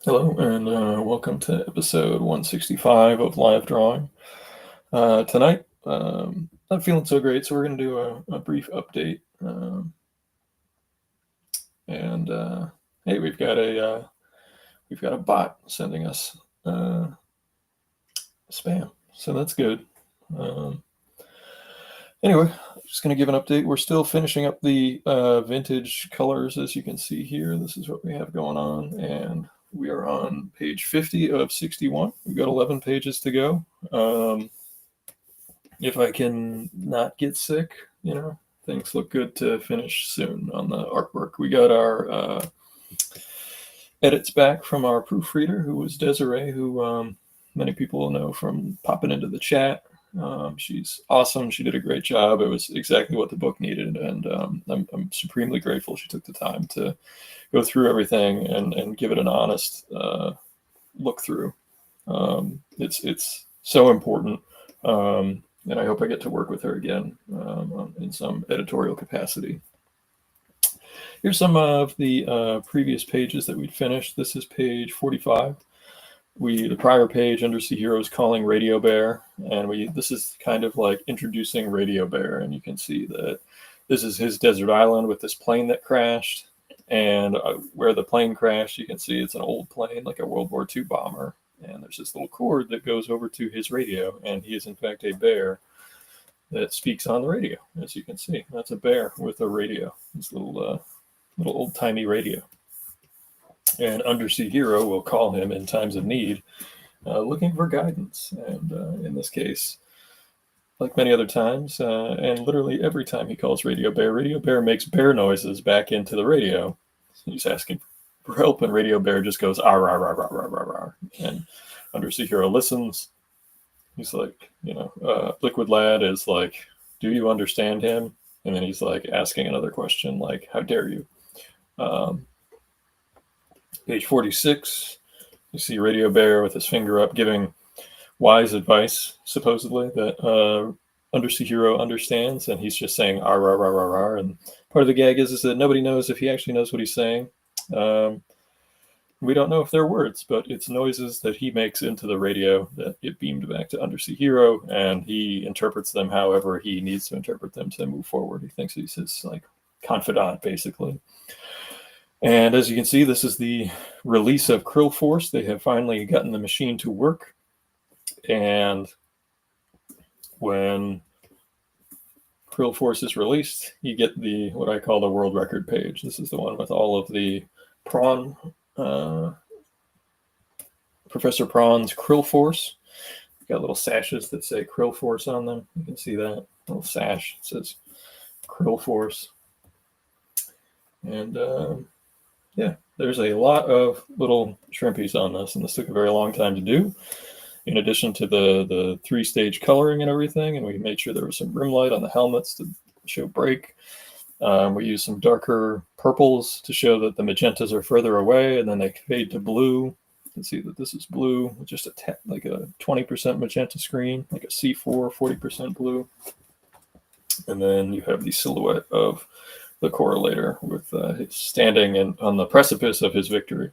Hello, and welcome to episode 165 of Live Drawing. Tonight, not feeling so great, so we're going to do a brief update. And hey, we've got a bot sending us spam, so that's good. Anyway, just going to give an update. We're still finishing up the vintage colors, as you can see here. This is what we have going on, and we are on page 50 of 61. We've got 11 pages to go. If I can not get sick, things look good to finish soon on the artwork. We got our edits back from our proofreader, who was Desiree, who many people know from popping into the chat. She's awesome. She did a great job. It was exactly what the book needed, and I'm supremely grateful she took the time to go through everything and give it an honest look through. It's so important, and I hope I get to work with her again in some editorial capacity. Here's some of the previous pages that we'd finished. This is page 45. The prior page, Undersea Heroes calling Radio Bear, and this is kind of like introducing Radio Bear, and you can see that this is his desert island with this plane that crashed, and where the plane crashed, you can see it's an old plane, like a World War II bomber, and there's this little cord that goes over to his radio, and he is in fact a bear that speaks on the radio, as you can see. That's a bear with a radio, this little old-timey radio. And Undersea Hero will call him in times of need, looking for guidance. And in this case, like many other times, and literally every time he calls Radio Bear makes bear noises back into the radio. He's asking for help, and Radio Bear just goes, ah, rah, rah, rah, rah, rah, rah. And Undersea Hero listens. He's like, Liquid Lad is like, do you understand him? And then he's like asking another question, like, how dare you? Page 46, you see Radio Bear with his finger up giving wise advice, supposedly, that Undersea Hero understands, and he's just saying, ah, rah, rah, rah, rah. And part of the gag is that nobody knows if he actually knows what he's saying. We don't know if they're words, but it's noises that he makes into the radio that get beamed back to Undersea Hero, and he interprets them however he needs to interpret them to move forward. He thinks he's his confidant, basically. And as you can see, this is the release of Krill Force. They have finally gotten the machine to work. And when Krill Force is released, you get what I call the world record page. This is the one with all of the Professor Prawn's Krill Force. Got little sashes that say Krill Force on them. You can see that little sash. It says Krill Force. And yeah, there's a lot of little shrimpies on this, and this took a very long time to do. In addition to the 3-stage coloring and everything, and we made sure there was some rim light on the helmets to show break. We used some darker purples to show that the magentas are further away, and then they fade to blue. You can see that this is blue with just like a 20% magenta screen, like a C4, 40% blue. And then you have the silhouette of the correlator with his standing on the precipice of his victory.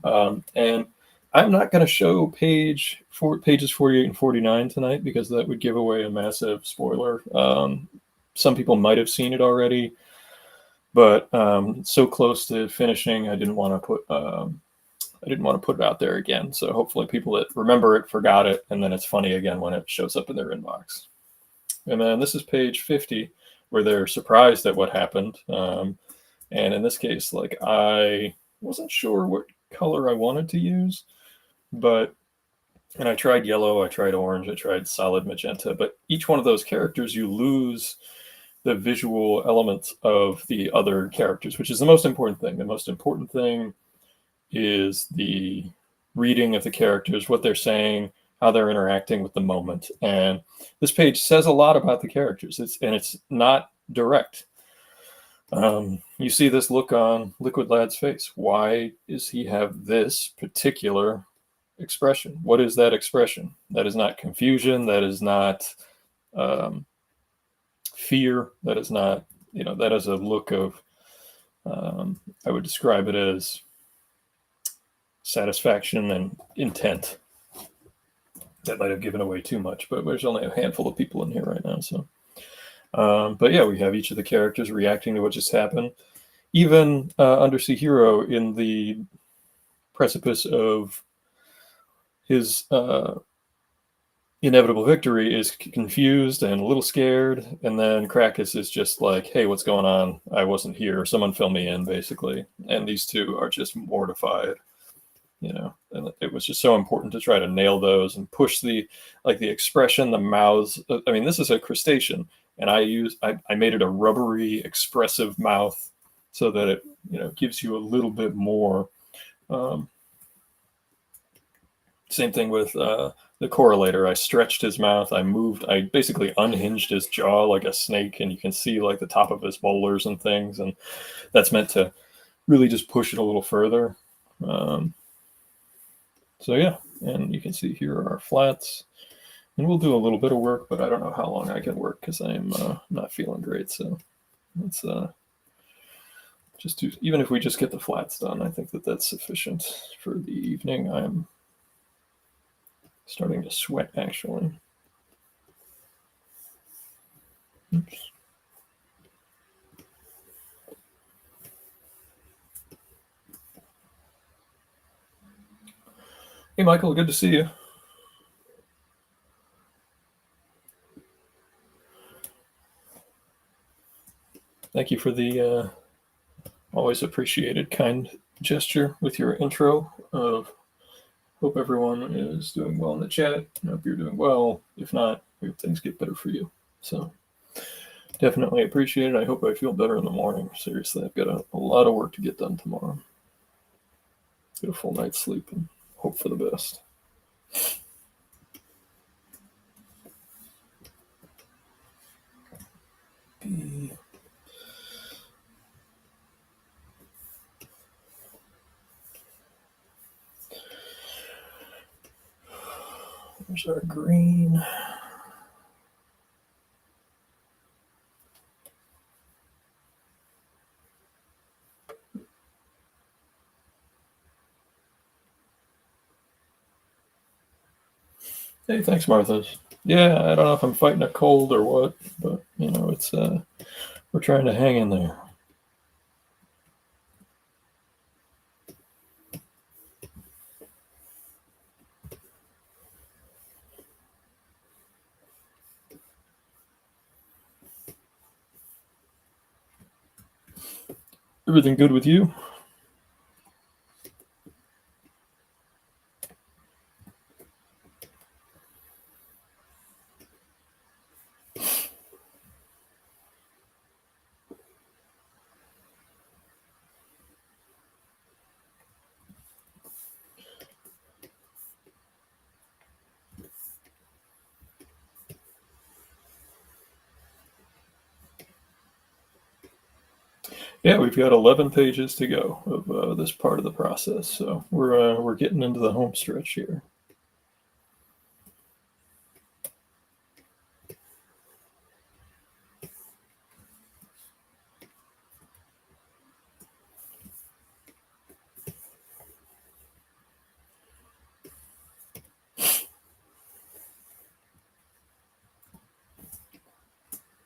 And I'm not going to show pages 48 and 49 tonight, because that would give away a massive spoiler. Some people might have seen it already, but so close to finishing, I didn't want to put it out there again. So hopefully people that remember it forgot it, and then it's funny again when it shows up in their inbox. And then this is page 50, where they're surprised at what happened. And in this case, I wasn't sure what color I wanted to use, and I tried yellow, I tried orange, I tried solid magenta, but each one of those characters, you lose the visual elements of the other characters, which is the most important thing. The most important thing is the reading of the characters, what they're saying, how they're interacting with the moment. And this page says a lot about the characters, and it's not direct. You see this look on Liquid Lad's face. Why does he have this particular expression? What is that expression? That is not confusion. That is not fear. That is not, that is a look of, I would describe it as satisfaction and intent. That might have given away too much, but there's only a handful of people in here right now, so. But yeah, we have each of the characters reacting to what just happened. Even Undersea Hero, in the precipice of his inevitable victory, is confused and a little scared, and then Krakus is just like, hey, what's going on? I wasn't here. Someone fill me in, basically. And these two are just mortified, and it was just so important to try to nail those and push the expression, the mouths. I mean, this is a crustacean, and I made it a rubbery, expressive mouth so that it gives you a little bit more. Same thing with the correlator. I stretched his mouth. I basically unhinged his jaw like a snake, and you can see like the top of his molars and things, and that's meant to really just push it a little further. So yeah, and you can see here are our flats, and we'll do a little bit of work, but I don't know how long I can work because I'm not feeling great. So let's just do, even if we just get the flats done, I think that's sufficient for the evening. I'm starting to sweat, actually. Oops. Hey, Michael, good to see you. Thank you for the always appreciated kind gesture with your intro of hope everyone is doing well in the chat. I hope you're doing well. If not, I hope things get better for you. So definitely appreciate it. I hope I feel better in the morning. Seriously, I've got a lot of work to get done tomorrow. Get a full night's sleep and hope for the best. There's our green. Hey, thanks, Martha. Yeah, I don't know if I'm fighting a cold or what, but it's we're trying to hang in there. Everything good with you? Yeah, we've got 11 pages to go of this part of the process, so we're getting into the home stretch here.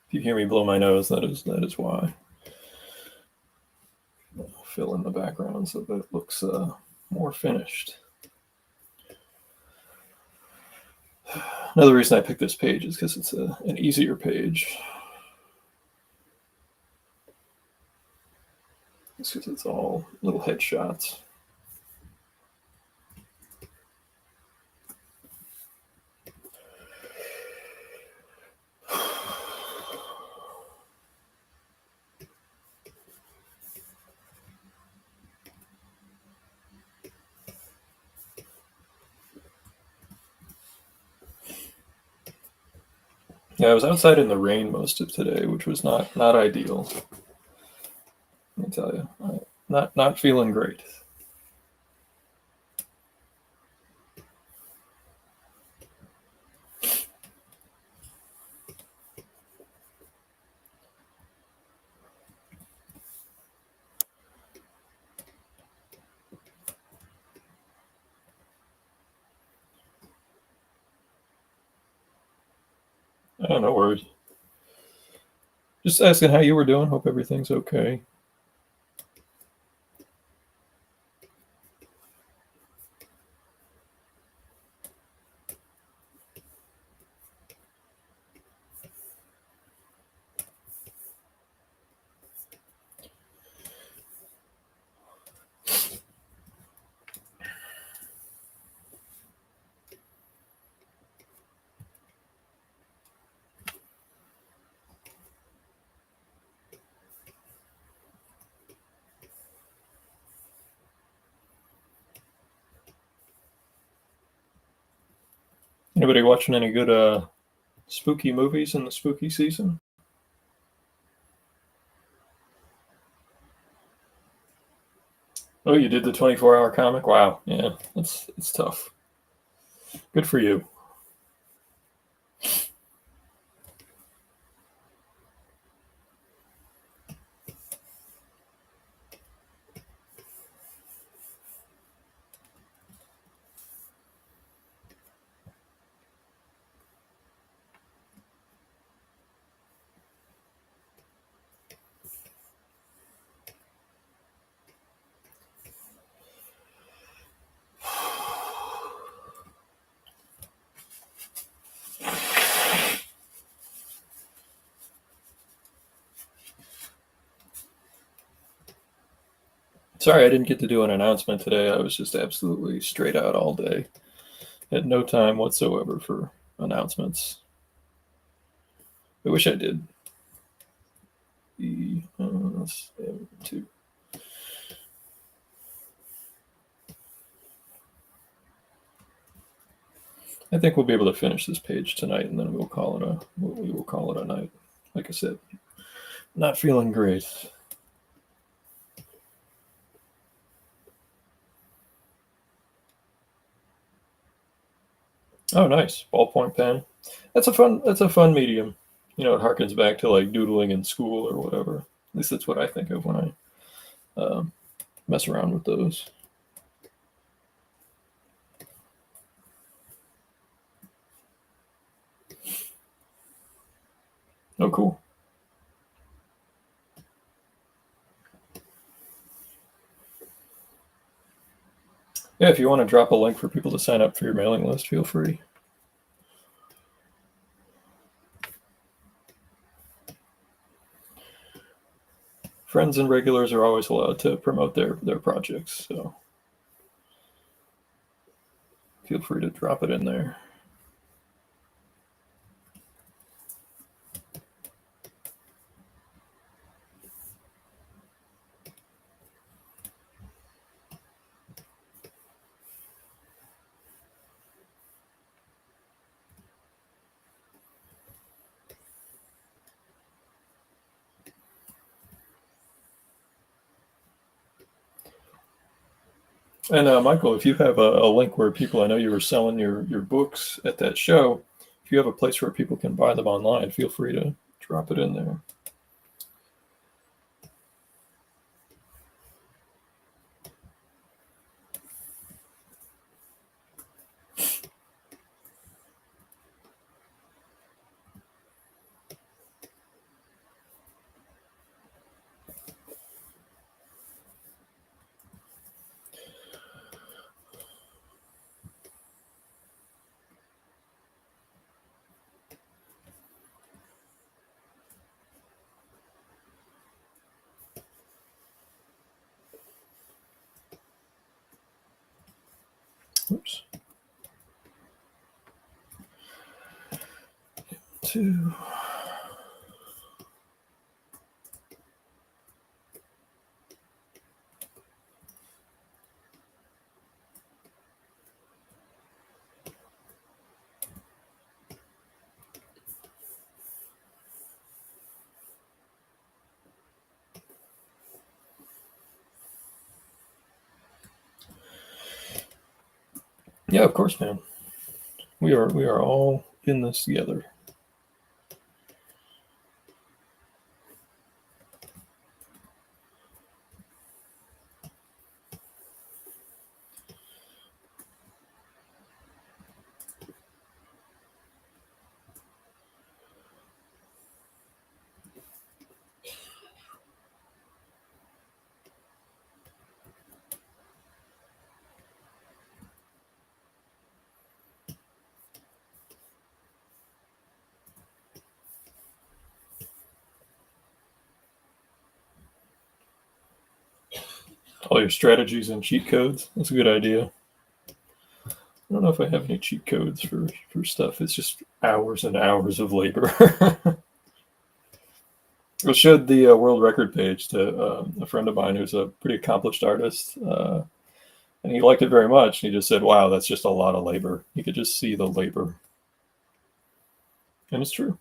If you hear me blow my nose, that is why. I'll fill in the background so that it looks more finished. Another reason I picked this page is because it's an easier page. It's because it's all little headshots. Yeah, I was outside in the rain most of today, which was not ideal. Let me tell you, not feeling great. Oh, no worries. Just asking how you were doing. Hope everything's okay. Anybody watching any good spooky movies in the spooky season? Oh, you did the 24-hour comic? Wow. Yeah, it's tough. Good for you. Sorry I didn't get to do an announcement today. I was just absolutely straight out all day. Had no time whatsoever for announcements. I wish I did. Two. I think we'll be able to finish this page tonight, and then we will call it a night. Like I said, not feeling great. Oh, nice ballpoint pen. That's a fun medium. You know, it harkens back to like doodling in school or whatever. At least that's what I think of when I mess around with those. Oh, cool. Yeah, if you want to drop a link for people to sign up for your mailing list, feel free. Friends and regulars are always allowed to promote their projects, so feel free to drop it in there. And Michael, if you have a link where people, I know you were selling your books at that show, if you have a place where people can buy them online, feel free to drop it in there. Oops. Two. Yeah, of course, man. We are all in this together. All your strategies and cheat codes. That's a good idea. I don't know if I have any cheat codes for stuff. It's just hours and hours of labor. I showed the world record page to a friend of mine who's a pretty accomplished artist, and he liked it very much. He just said, "Wow, that's just a lot of labor." You could just see the labor, and it's true.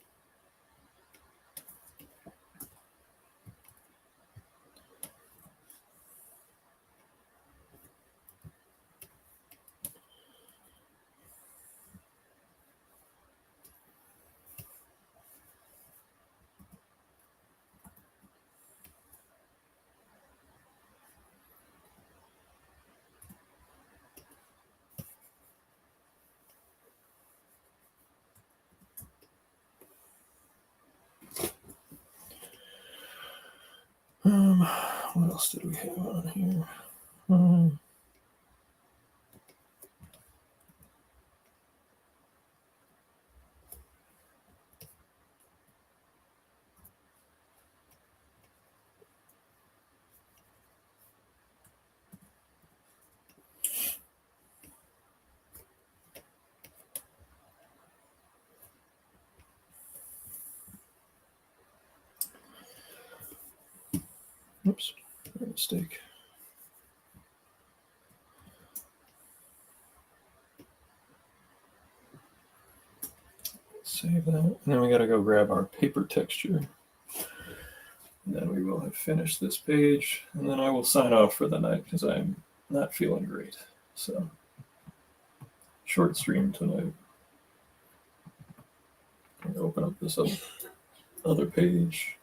What else did we have on here? Oops, mistake. Save that. And then we got to go grab our paper texture. And then we will have finished this page. And then I will sign off for the night because I'm not feeling great. So, short stream tonight. I'm going to open up this other page.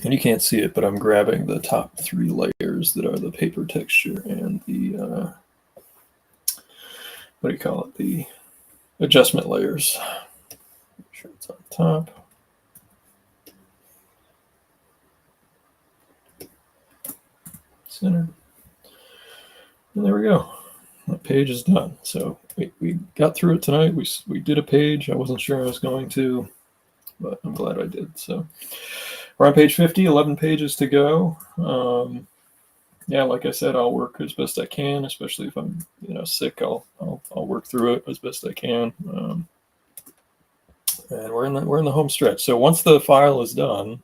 And you can't see it, but I'm grabbing the top 3 layers that are the paper texture and the, what do you call it? The adjustment layers. Make sure it's on top. Center. And there we go. That page is done. So we got through it tonight. We did a page. I wasn't sure I was going to, but I'm glad I did. So we're on page 50, 11 pages to go. Yeah, like I said, I'll work as best I can, especially if I'm sick. I'll work through it as best I can. And we're in the home stretch. So once the file is done,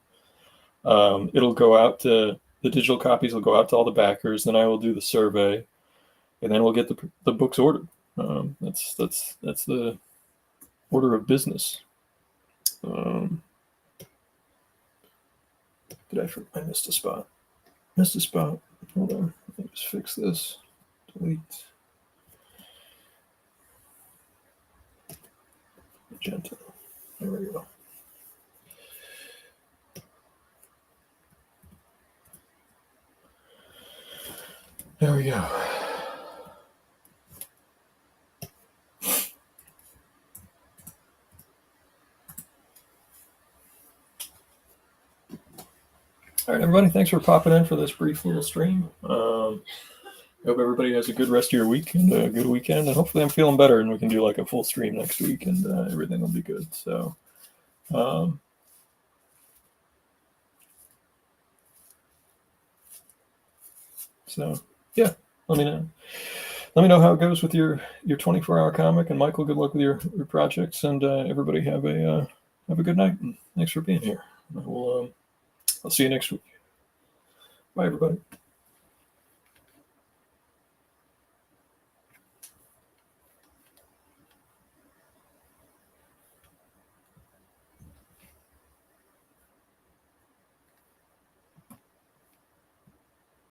it'll go out to the digital copies. Will go out to all the backers. Then I will do the survey, and then we'll get the books ordered. That's the order of business. I missed a spot. Hold on. Let me just fix this. Delete. Magenta. There we go. There we go. All right, everybody, thanks for popping in for this brief little stream. Hope everybody has a good rest of your week and a good weekend. And hopefully I'm feeling better and we can do like a full stream next week and everything will be good. So, yeah, let me know. Let me know how it goes with your 24-hour comic. And Michael, good luck with your projects. And everybody have a good night. And thanks for being here. I'll see you next week. Bye, everybody.